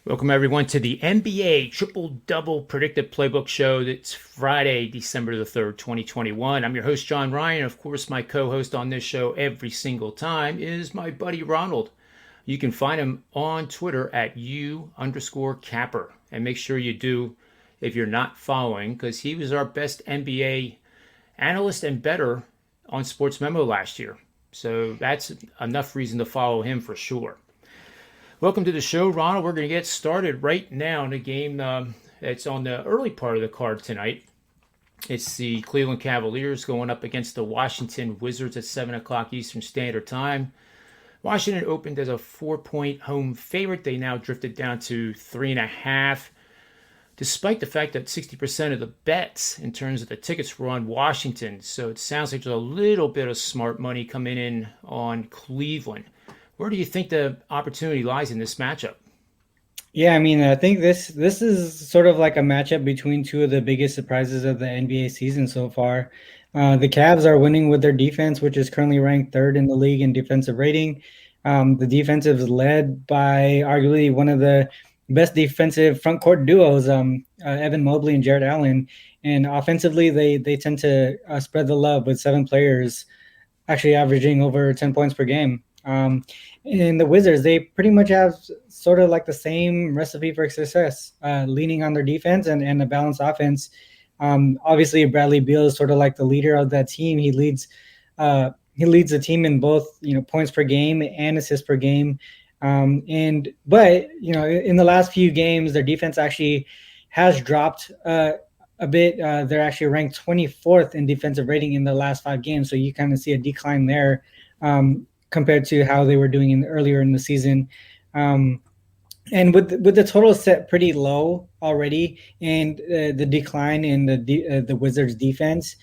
Welcome, everyone, to the NBA Triple Double Predictive Playbook Show. It's Friday, December the 3rd, 2021. I'm your host, John Ryan. Of course, my co host on this show every single time is my buddy Ronald. You can find him on Twitter at @U_Capper. And make sure you do if you're not following, because he was our best NBA analyst and better on SportsMemo last year. So that's enough reason to follow him for sure. Welcome to the show, Ronald. We're going to get started right now in a game that's on the early part of the card tonight. It's the Cleveland Cavaliers going up against the Washington Wizards at 7 o'clock Eastern Standard Time. Washington opened as a 4-point home favorite. They now drifted down to 3.5, despite the fact that 60% of the bets in terms of the tickets were on Washington. So it sounds like there's a little bit of smart money coming in on Cleveland. Where do you think the opportunity lies in this matchup? Yeah, I mean, I think this is sort of like a matchup between two of the biggest surprises of the NBA season so far. The Cavs are winning with their defense, which is currently ranked third in the league in defensive rating. The defense is led by arguably one of the best defensive front court duos, Evan Mobley and Jarrett Allen. And offensively, they tend to spread the love with seven players actually averaging over 10 points per game. And the Wizards, they pretty much have sort of like the same recipe for success, leaning on their defense and a balanced offense. Obviously, Bradley Beal is sort of like the leader of that team. He leads the team in both points per game and assists per game. But in the last few games, their defense actually has dropped a bit. They're actually ranked 24th in defensive rating in the last 5 games, so you kind of see a decline there. Compared to how they were doing earlier in the season. And with the total set pretty low already, and the decline in the Wizards defense,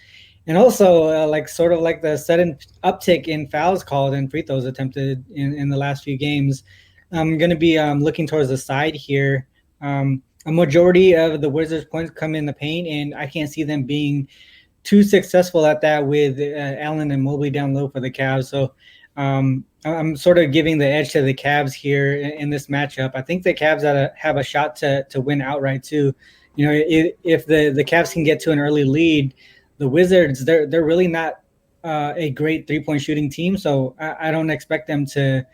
and also like sort of like the sudden uptick in fouls called and free throws attempted in the last few games, I'm going to be looking towards the side here. A majority of the Wizards points come in the paint, and I can't see them being too successful at that with Allen and Mobley down low for the Cavs. So I'm sort of giving the edge to the Cavs here in this matchup. I think the Cavs have a shot to win outright too. If the Cavs can get to an early lead, the Wizards, they're really not a great 3-point shooting team. So I don't expect them to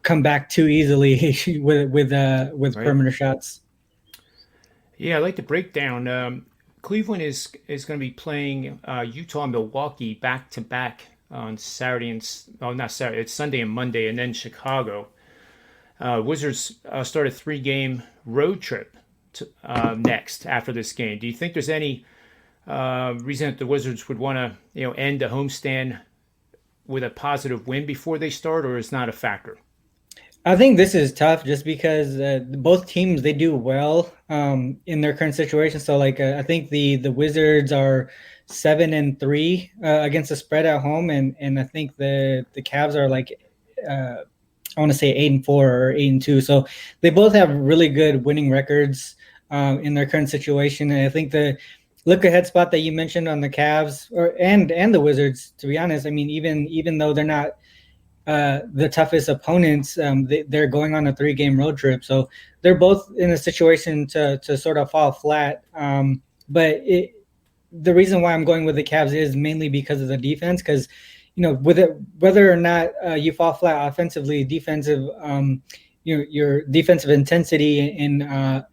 come back too easily with right. Perimeter shots. Yeah, I like the breakdown. Cleveland is going to be playing Utah and Milwaukee back to back on Saturday not Saturday, it's Sunday and Monday, and then Chicago. Wizards start a 3-game road trip next after this game. Do you think there's any reason that the Wizards would want to end the homestand with a positive win before they start, or is not a factor? I think this is tough just because both teams, they do well in their current situation. So I think the Wizards are 7-3 against the spread at home, and I think the Cavs are I want to say 8-4 or 8-2. So they both have really good winning records in their current situation. And I think the look ahead spot that you mentioned on the Cavs and the Wizards, to be honest, I mean, even though they're not the toughest opponents, they're going on a 3-game road trip. So they're both in a situation to sort of fall flat. But the reason why I'm going with the Cavs is mainly because of the defense, because, whether or not you fall flat offensively, your defensive intensity in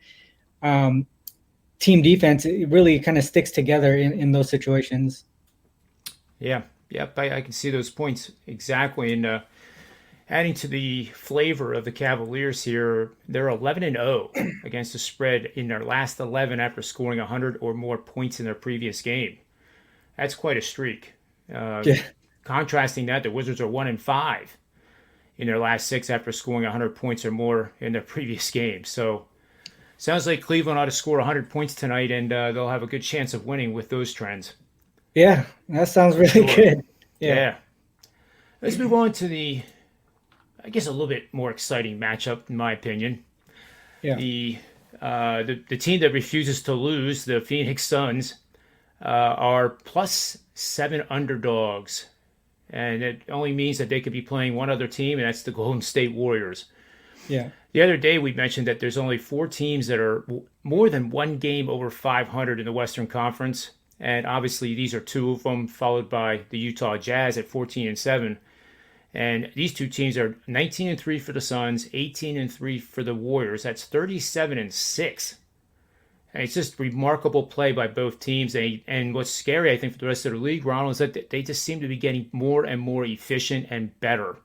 team defense, it really kind of sticks together in those situations. Yeah. Yep, I can see those points exactly. And adding to the flavor of the Cavaliers here, they're 11-0 against the spread in their last 11 after scoring 100 or more points in their previous game. That's quite a streak. Yeah. Contrasting that, the Wizards are 1-5 in their last 6 after scoring 100 points or more in their previous game. So sounds like Cleveland ought to score 100 points tonight, and they'll have a good chance of winning with those trends. Yeah, that sounds really good. Yeah. Let's move on to the, I guess, a little bit more exciting matchup, in my opinion. Yeah. The team that refuses to lose, the Phoenix Suns, are +7 underdogs. And it only means that they could be playing one other team, and that's the Golden State Warriors. Yeah. The other day we mentioned that there's only four teams that are more than one game over 500 in the Western Conference, and obviously these are two of them, followed by the Utah Jazz at 14-7. And these two teams are 19-3 for the Suns, 18-3 for the Warriors. That's 37-6. And it's just remarkable play by both teams. And what's scary, I think, for the rest of the league, Ronald, is that they just seem to be getting more and more efficient and better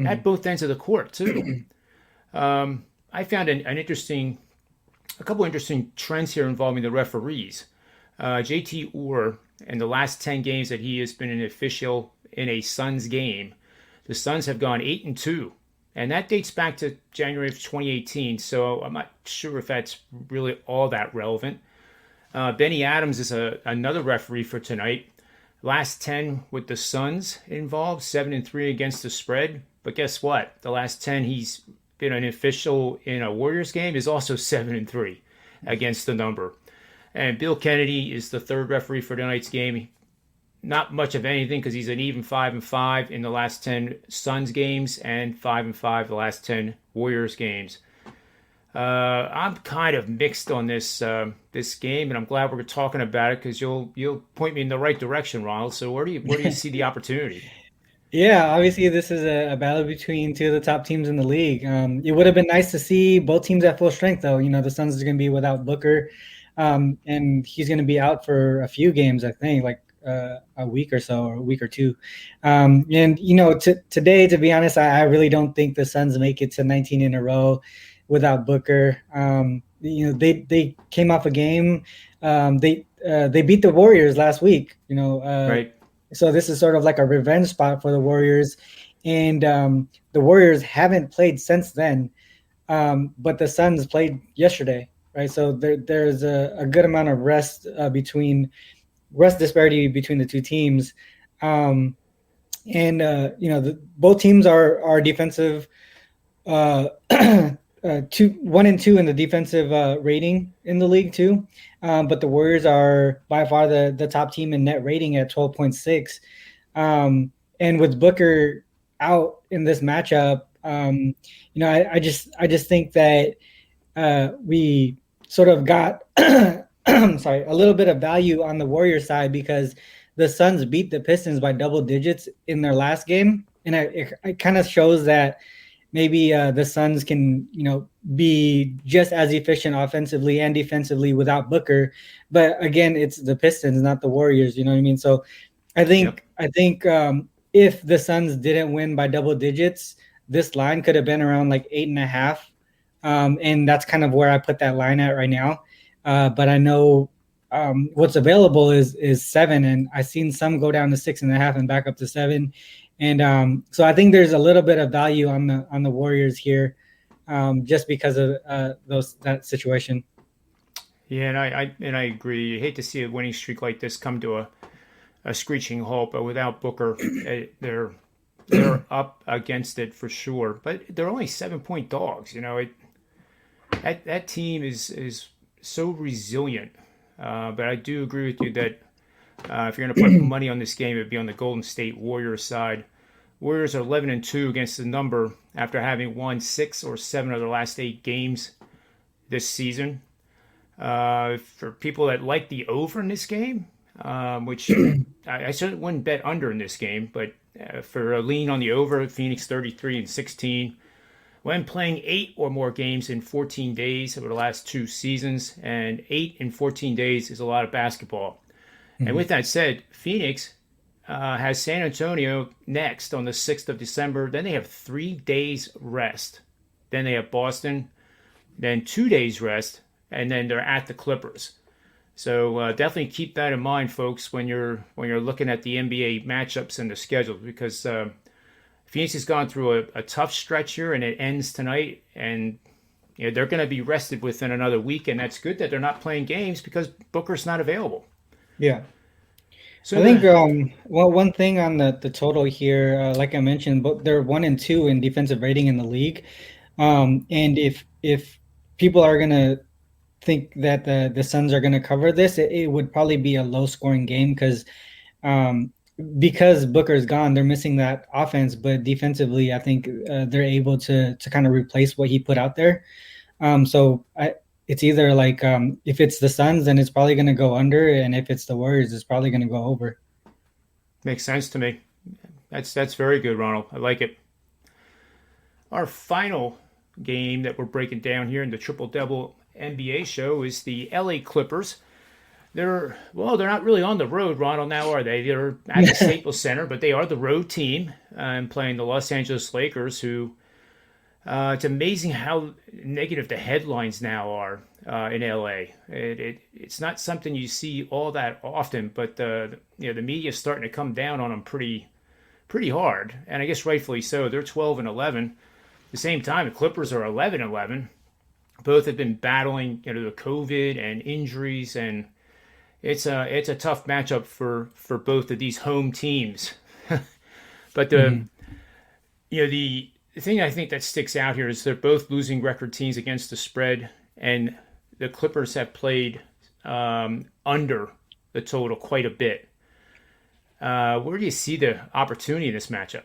at Mhm. both ends of the court too. I found a couple interesting trends here involving the referees. JT Orr, in the last 10 games that he has been an official in a Suns game, the Suns have gone 8-2, and that dates back to January of 2018. So I'm not sure if that's really all that relevant. Benny Adams is another referee for tonight. Last 10 with the Suns involved, 7-3 against the spread. But guess what? The last 10 he's been an official in a Warriors game is also 7-3 against the number. And Bill Kennedy is the third referee for tonight's game. Not much of anything because he's an even 5-5 in the last 10 Suns games and 5-5 the last 10 Warriors games. I'm kind of mixed on this game, and I'm glad we're talking about it because you'll point me in the right direction, Ronald. So where do you see the opportunity? Yeah, obviously this is a battle between two of the top teams in the league. It would have been nice to see both teams at full strength, though. You know, the Suns are going to be without Booker, and he's going to be out for a few games, I think, like a week or so, or a week or two. And you know, today, to be honest, I really don't think the Suns make it to 19 in a row without Booker. You know, they came off a game. They beat the Warriors last week. You know. Right? So this is sort of like a revenge spot for the Warriors, and the Warriors haven't played since then. But the Suns played yesterday, right? So there's a good amount of rest disparity between the two teams, um, and you know both teams are defensive. Uh, 1 and 2 in the defensive rating in the league too. But the Warriors are by far the top team in net rating at 12.6. And with Booker out in this matchup, you know, I just think that we sort of got sorry, a little bit of value on the Warriors side because the Suns beat the Pistons by double digits in their last game, and it kind of shows that maybe the Suns can, you know, be just as efficient offensively and defensively without Booker. But again, it's the Pistons, not the Warriors. You know what I mean? So I Yep. think I think if the Suns didn't win by double digits, this line could have been around like 8.5, and that's kind of where I put that line at right now. But I know what's available is 7, and I've seen some go down to 6.5 and back up to 7. And so I think there's a little bit of value on the Warriors here, just because of that situation. Yeah, and I agree. You hate to see a winning streak like this come to a screeching halt, but without Booker, they're up against it for sure. But they're only 7 point dogs. You know, that team is so resilient. But I do agree with you that if you're going to put money on this game, it'd be on the Golden State Warriors side. Warriors are 11-2 against the number after having won 6 or 7 of their last 8 games this season. For people that like the over in this game, which I certainly wouldn't bet under in this game, but for a lean on the over, Phoenix 33-16. When playing 8 or more games in 14 days over the last 2 seasons, and 8 in 14 days is a lot of basketball. And Mhm. with that said, Phoenix has San Antonio next on the 6th of December. Then they have 3 days rest. Then they have Boston, then 2 days rest, and then they're at the Clippers. So definitely keep that in mind, folks, when you're looking at the NBA matchups and the schedule, because Phoenix has gone through a tough stretch here, and it ends tonight. And you know, they're going to be rested within another week, and that's good that they're not playing games because Booker's not available. Yeah. So I think the well, one thing on the total here, like I mentioned, but they're 1 and 2 in defensive rating in the league. And if people are gonna think that the Suns are gonna cover this, it would probably be a low scoring game because because Booker's gone, they're missing that offense. But defensively, I think they're able to kind of replace what he put out there. It's either like if it's the Suns, then it's probably going to go under, and if it's the Warriors, it's probably going to go over. Makes sense to me. That's very good, Ronald. I like it. Our final game that we're breaking down here in the Triple Double NBA show is the LA Clippers. They're not really on the road, Ronald, now, are they? They're at the Staples Center, but they are the road team and playing the Los Angeles Lakers, who it's amazing how negative the headlines now are in LA. It's not something you see all that often, but the media is starting to come down on them pretty hard, and I guess rightfully so. They're 12-11. At the same time, the Clippers are 11-11. Both have been battling the COVID and injuries, and it's a tough matchup for both of these home teams. But the thing I think that sticks out here is they're both losing record teams against the spread, and the Clippers have played under the total quite a bit. Where do you see the opportunity in this matchup?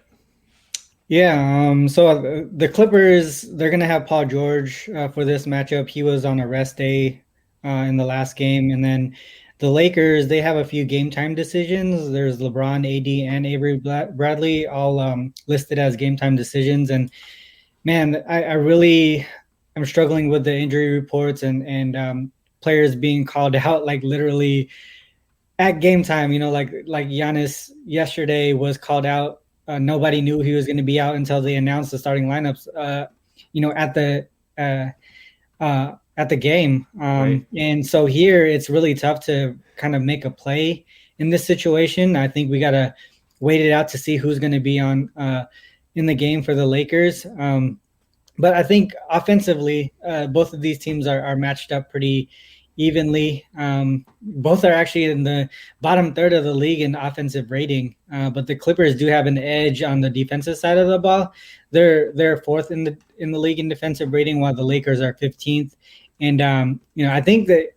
Yeah, so the Clippers, they're going to have Paul George for this matchup. He was on a rest day in the last game. And then the Lakers, they have a few game time decisions. There's LeBron, AD, and Avery Bradley all listed as game time decisions. And man, I really am struggling with the injury reports and players being called out like literally at game time. Like Giannis yesterday was called out. Nobody knew he was going to be out until they announced the starting lineups. At the game. Right. And so here it's really tough to kind of make a play in this situation. I think we got to wait it out to see who's going to be on in the game for the Lakers. But I think offensively, both of these teams are matched up pretty evenly. Both are actually in the bottom third of the league in offensive rating, but the Clippers do have an edge on the defensive side of the ball. They're fourth in the league in defensive rating, while the Lakers are 15th. And I think that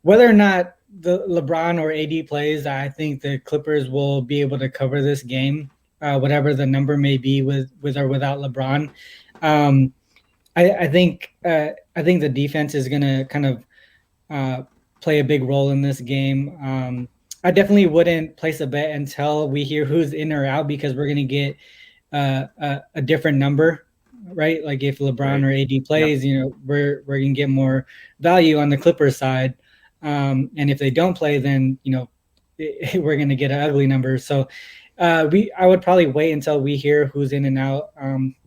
whether or not the LeBron or AD plays, I think the Clippers will be able to cover this game, whatever the number may be with or without LeBron. I think the defense is going to kind of play a big role in this game. I definitely wouldn't place a bet until we hear who's in or out, because we're going to get a different number, right? Like if LeBron or AD plays, we're going to get more value on the Clippers side. And if they don't play, then, we're going to get an ugly number. So I would probably wait until we hear who's in and out.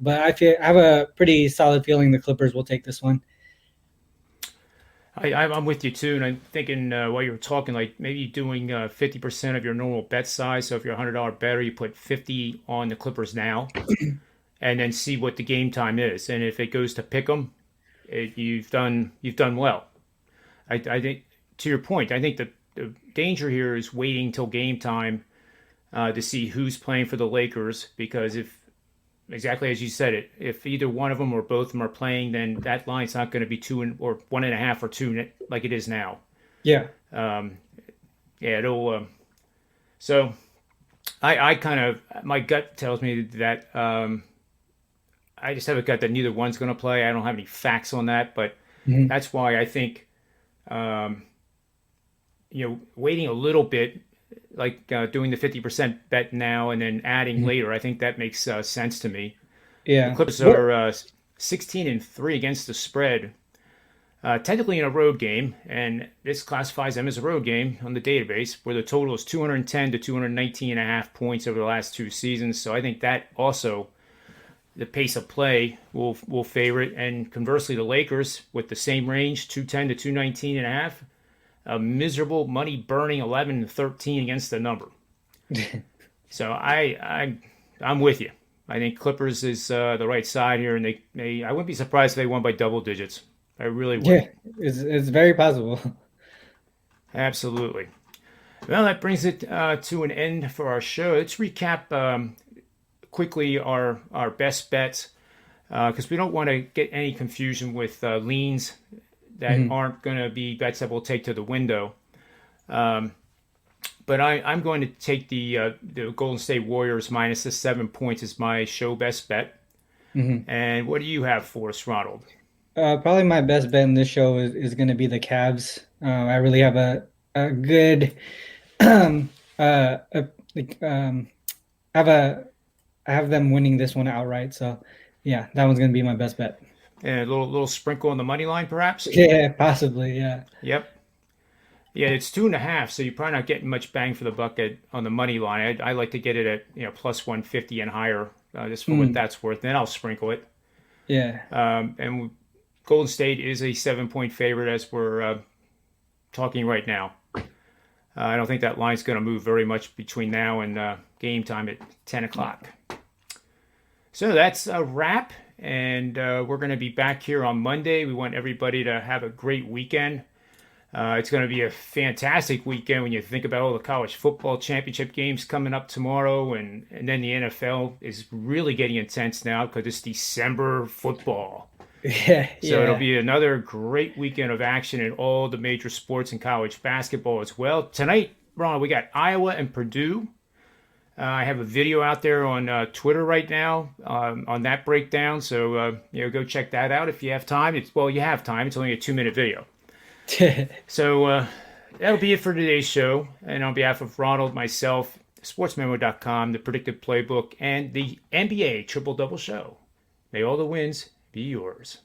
But I have a pretty solid feeling the Clippers will take this one. I'm with you too, and I'm thinking while you were talking, like maybe doing 50% of your normal bet size. So if you're a $100 better, you put 50 on the Clippers now, and then see what the game time is. And if it goes to pick 'em, you've done well. I think, to your point, I think the danger here is waiting till game time to see who's playing for the Lakers, because exactly as you said it, if either one of them or both of them are playing, then that line's not going to be 1.5 or 2 like it is now. Yeah. It'll. So, I kind of, my gut tells me that I just have a gut that neither one's going to play. I don't have any facts on that, but that's why I think, waiting a little bit, like doing the 50% bet now and then adding later. I think that makes sense to me. Yeah. The Clippers are 16-3 against the spread, technically in a road game, and this classifies them as a road game on the database, where the total is 210 to 219.5 points over the last 2 seasons. So I think that also, the pace of play will favor it. And conversely, the Lakers with the same range, 210 to 219.5. A miserable, money-burning 11-13 against the number. So I'm with you. I think Clippers is the right side here, and I wouldn't be surprised if they won by double digits. I really would. Yeah, it's very possible. Absolutely. Well, that brings it to an end for our show. Let's recap quickly our best bets, because we don't want to get any confusion with leans that aren't going to be bets that we'll take to the window. But I'm going to take the Golden State Warriors minus the 7 points as my show best bet. Hmm. And what do you have for us, Ronald? Probably my best bet in this show is going to be the Cavs. I really have a good like, have a I have them winning this one outright. So yeah, that one's going to be my best bet. And a little sprinkle on the money line, perhaps? Yeah, possibly. Yeah. Yep. Yeah, it's 2.5, so you're probably not getting much bang for the buck on the money line. I like to get it at plus 150 and higher, just for what Mm, that's worth. Then I'll sprinkle it. yeah. And Golden State is a 7 point favorite as we're talking right now. I don't think that line's going to move very much between now and game time at 10 o'clock. So that's a wrap, and we're going to be back here on Monday. We want everybody to have a great weekend. It's going to be a fantastic weekend when you think about all the college football championship games coming up tomorrow, and then the NFL is really getting intense now because it's December football. Yeah. So it'll Yeah. be another great weekend of action in all the major sports and college basketball as well. Tonight, Ron, we got Iowa and Purdue. I have a video out there on Twitter right now on that breakdown. So go check that out if you have time. You have time. It's only a 2-minute video. So that'll be it for today's show. And on behalf of Ronald, myself, SportsMemo.com, the Predictive Playbook, and the NBA Triple Double Show, may all the wins be yours.